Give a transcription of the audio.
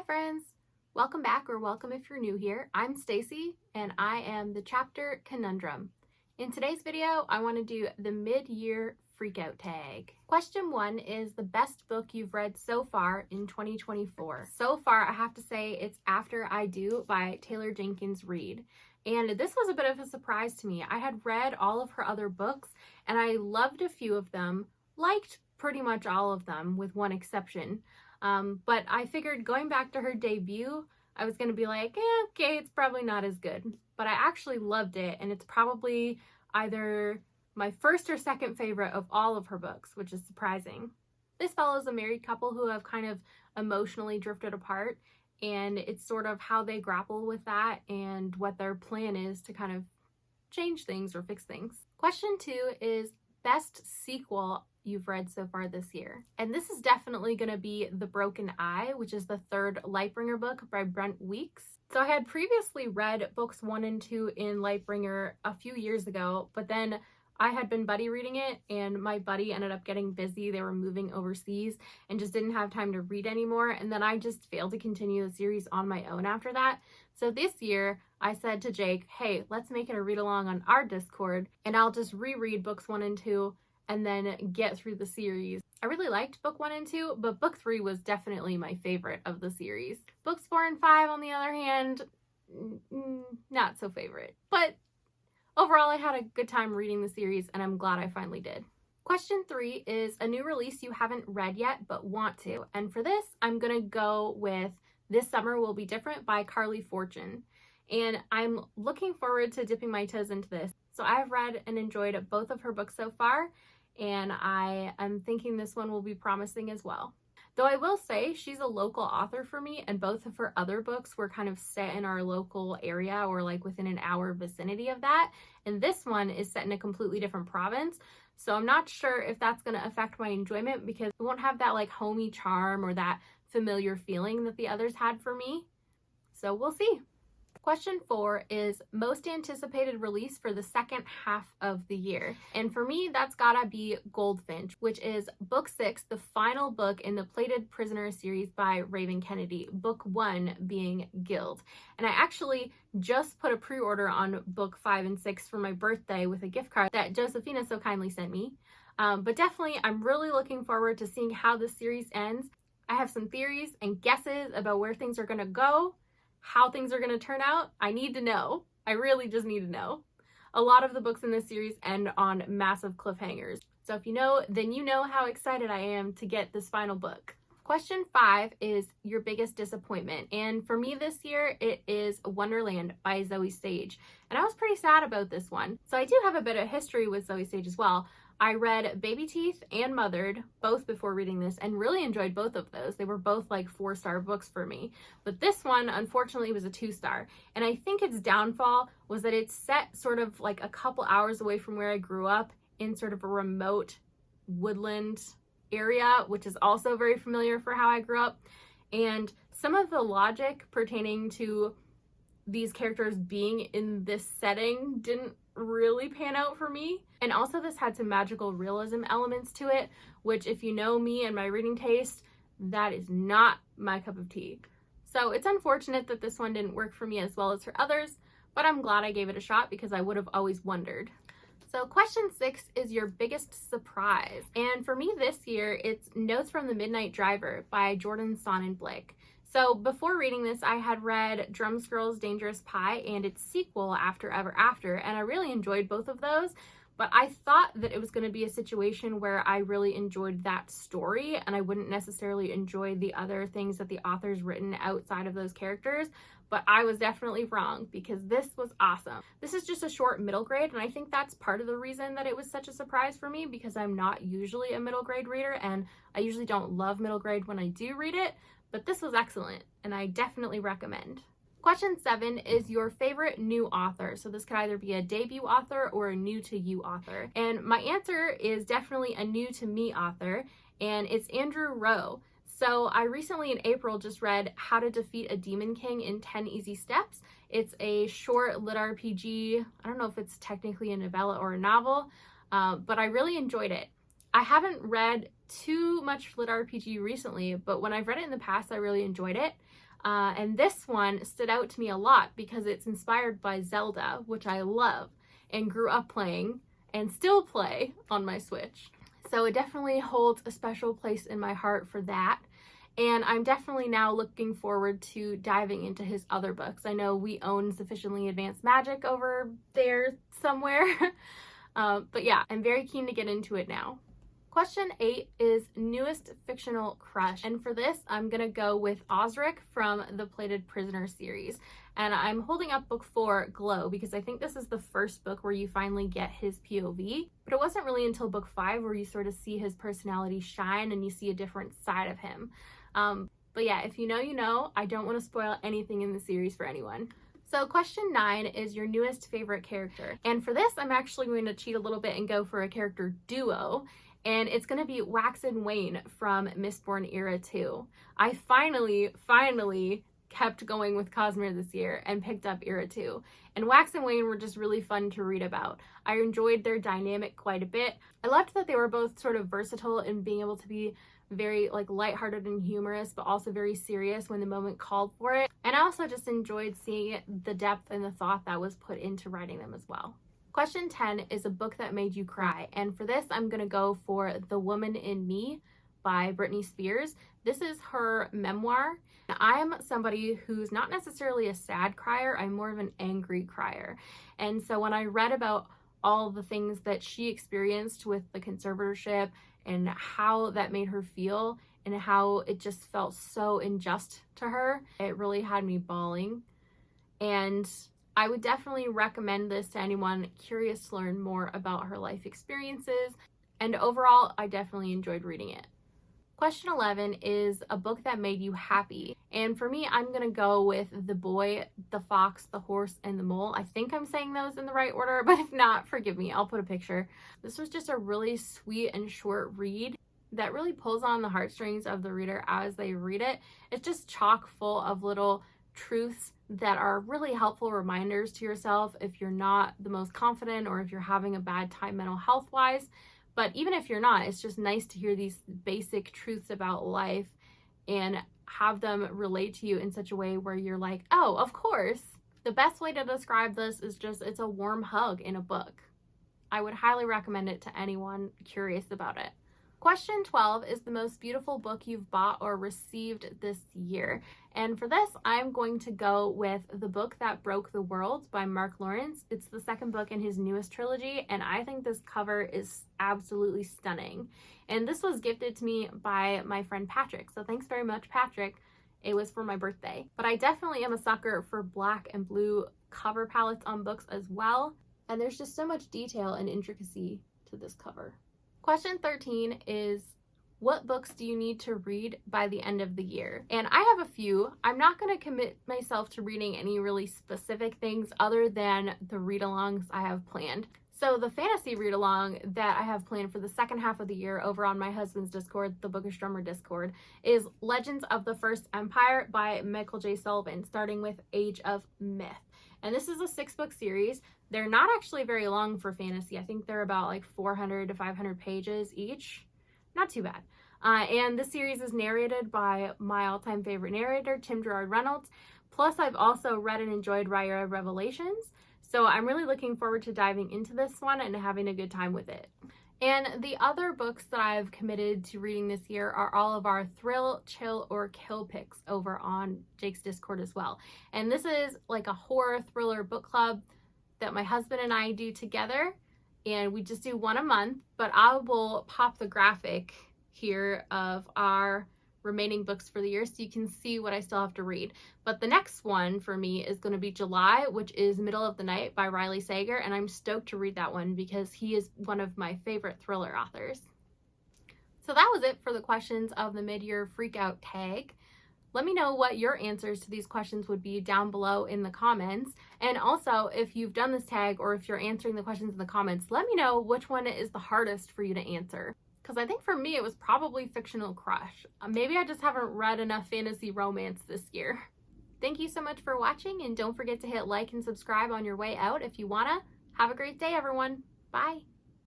Hi friends! Welcome back, or welcome if you're new here. I'm Stacy and I am the chapter Conundrum. In today's video, I want to do the mid-year freakout tag. Question 1 is the best book you've read so far in 2024. So far, I have to say it's After I Do by Taylor Jenkins Reid. And this was a bit of a surprise to me. I had read all of her other books and I loved a few of them, liked pretty much all of them with one exception. But I figured going back to her debut, I was going to be like, okay, it's probably not as good. But I actually loved it, and it's probably either my first or second favorite of all of her books, which is surprising. This follows a married couple who have kind of emotionally drifted apart, and it's sort of how they grapple with that and what their plan is to kind of change things or fix things. Question 2 is best sequel you've read so far this year. And this is definitely going to be The Broken Eye, which is the third Lightbringer book by Brent Weeks. So I had previously read books 1 and 2 in Lightbringer a few years ago, but then I had been buddy reading it and my buddy ended up getting busy. They were moving overseas and just didn't have time to read anymore. And then I just failed to continue the series on my own after that. So this year I said to Jake, hey, let's make it a read along on our Discord and I'll just reread books 1 and 2 and then get through the series. I really liked book 1 and 2, but book 3 was definitely my favorite of the series. Books 4 and 5, on the other hand, not so favorite. But overall, I had a good time reading the series, and I'm glad I finally did. Question 3 is a new release you haven't read yet, but want to. And for this, I'm gonna go with This Summer Will Be Different by Carly Fortune. And I'm looking forward to dipping my toes into this. So I've read and enjoyed both of her books so far, and I am thinking this one will be promising as well. Though I will say she's a local author for me, and both of her other books were kind of set in our local area or like within an hour vicinity of that. And this one is set in a completely different province. So I'm not sure if that's going to affect my enjoyment because it won't have that like homey charm or that familiar feeling that the others had for me. So we'll see. Question 4 is most anticipated release for the second half of the year. And for me, that's gotta be Goldfinch, which is book 6, the final book in the Plated Prisoner series by Raven Kennedy, book 1 being Guild. And I actually just put a pre-order on book 5 and 6 for my birthday with a gift card that Josefine so kindly sent me. But definitely, I'm really looking forward to seeing how the series ends. I have some theories and guesses about where things are gonna go. How things are going to turn out, I need to know. I really just need to know. A lot of the books in this series end on massive cliffhangers. So if you know, then you know how excited I am to get this final book. Question 5 is your biggest disappointment. And for me this year, it is Wonderland by Zoe Sage. And I was pretty sad about this one. So I do have a bit of history with Zoe Sage as well. I read Baby Teeth and Mothered both before reading this and really enjoyed both of those. They were both like 4-star books for me. But this one, unfortunately, was a 2-star. And I think its downfall was that it's set sort of like a couple hours away from where I grew up in sort of a remote woodland area, which is also very familiar for how I grew up. And some of the logic pertaining to these characters being in this setting didn't really pan out for me. And also this had some magical realism elements to it, which if you know me and my reading taste, that is not my cup of tea. So it's unfortunate that this one didn't work for me as well as for others, but I'm glad I gave it a shot because I would have always wondered. So question 6 is your biggest surprise. And for me this year, it's Notes from the Midnight Driver by Jordan Sonnenblick. So before reading this, I had read Drumscroll's Dangerous Pie and its sequel, After Ever After, and I really enjoyed both of those. But I thought that it was going to be a situation where I really enjoyed that story and I wouldn't necessarily enjoy the other things that the author's written outside of those characters. But I was definitely wrong because this was awesome. This is just a short middle grade, and I think that's part of the reason that it was such a surprise for me because I'm not usually a middle grade reader and I usually don't love middle grade when I do read it. But this was excellent and I definitely recommend. Question 7 is your favorite new author. So this could either be a debut author or a new to you author. And my answer is definitely a new to me author, and it's Andrew Rowe. So I recently in April just read How to Defeat a Demon King in 10 Easy Steps. It's a short lit RPG. I don't know if it's technically a novella or a novel, but I really enjoyed it. I haven't read too much lit RPG recently, but when I've read it in the past, I really enjoyed it. And this one stood out to me a lot because it's inspired by Zelda, which I love and grew up playing and still play on my Switch. So it definitely holds a special place in my heart for that. And I'm definitely now looking forward to diving into his other books. I know we own Sufficiently Advanced Magic over there somewhere. But yeah, I'm very keen to get into it now. Question 8 is newest fictional crush. And for this, I'm going to go with Osric from the Plated Prisoner series. And I'm holding up book 4, Glow, because I think this is the first book where you finally get his POV. But it wasn't really until book 5 where you sort of see his personality shine and you see a different side of him. But yeah, if you know, you know. I don't want to spoil anything in the series for anyone. So question 9 is your newest favorite character. And for this, I'm actually going to cheat a little bit and go for a character duo. And it's going to be Wax and Wayne from Mistborn Era 2. I finally kept going with Cosmere this year and picked up Era 2. And Wax and Wayne were just really fun to read about. I enjoyed their dynamic quite a bit. I loved that they were both sort of versatile in being able to be very like lighthearted and humorous, but also very serious when the moment called for it. And I also just enjoyed seeing the depth and the thought that was put into writing them as well. Question 10 is a book that made you cry. And for this, I'm going to go for The Woman in Me by Britney Spears. This is her memoir. I'm somebody who's not necessarily a sad crier. I'm more of an angry crier. And so when I read about all the things that she experienced with the conservatorship and how that made her feel and how it just felt so unjust to her, it really had me bawling. And I would definitely recommend this to anyone curious to learn more about her life experiences. And overall, I definitely enjoyed reading it. Question 11 is a book that made you happy. And for me, I'm going to go with The Boy, the Fox, the Horse, and the Mole. I think I'm saying those in the right order, but if not, forgive me. I'll put a picture. This was just a really sweet and short read that really pulls on the heartstrings of the reader as they read it. It's just chock full of little truths that are really helpful reminders to yourself if you're not the most confident or if you're having a bad time mental health wise. But even if you're not, it's just nice to hear these basic truths about life and have them relate to you in such a way where you're like, oh, of course. The best way to describe this is just it's a warm hug in a book. I would highly recommend it to anyone curious about it. Question 12 is the most beautiful book you've bought or received this year. And for this, I'm going to go with The Book That Broke the World by Mark Lawrence. It's the second book in his newest trilogy, and I think this cover is absolutely stunning. And this was gifted to me by my friend Patrick, so thanks very much, Patrick. It was for my birthday. But I definitely am a sucker for black and blue cover palettes on books as well, and there's just so much detail and intricacy to this cover. Question 13 is, what books do you need to read by the end of the year? And I have a few. I'm not going to commit myself to reading any really specific things other than the read-alongs I have planned. So the fantasy read-along that I have planned for the second half of the year over on my husband's Discord, the Bookish Drummer Discord, is Legends of the First Empire by Michael J. Sullivan, starting with Age of Myth. And this is a 6-book series. They're not actually very long for fantasy. I think they're about like 400 to 500 pages each. Not too bad. And this series is narrated by my all-time favorite narrator, Tim Gerard Reynolds. Plus, I've also read and enjoyed Raya Revelations. So I'm really looking forward to diving into this one and having a good time with it. And the other books that I've committed to reading this year are all of our thrill, chill, or kill picks over on Jake's Discord as well. And this is like a horror thriller book club that my husband and I do together. And we just do one a month, but I will pop the graphic here of our remaining books for the year so you can see what I still have to read. But the next one for me is going to be July, which is Middle of the Night by Riley Sager, and I'm stoked to read that one because he is one of my favorite thriller authors. So that was it for the questions of the mid-year freakout tag. Let me know what your answers to these questions would be down below in the comments. And also, if you've done this tag or if you're answering the questions in the comments, let me know which one is the hardest for you to answer. Because I think for me, it was probably fictional crush. Maybe I just haven't read enough fantasy romance this year. Thank you so much for watching, and don't forget to hit like and subscribe on your way out if you wanna. Have a great day, everyone. Bye.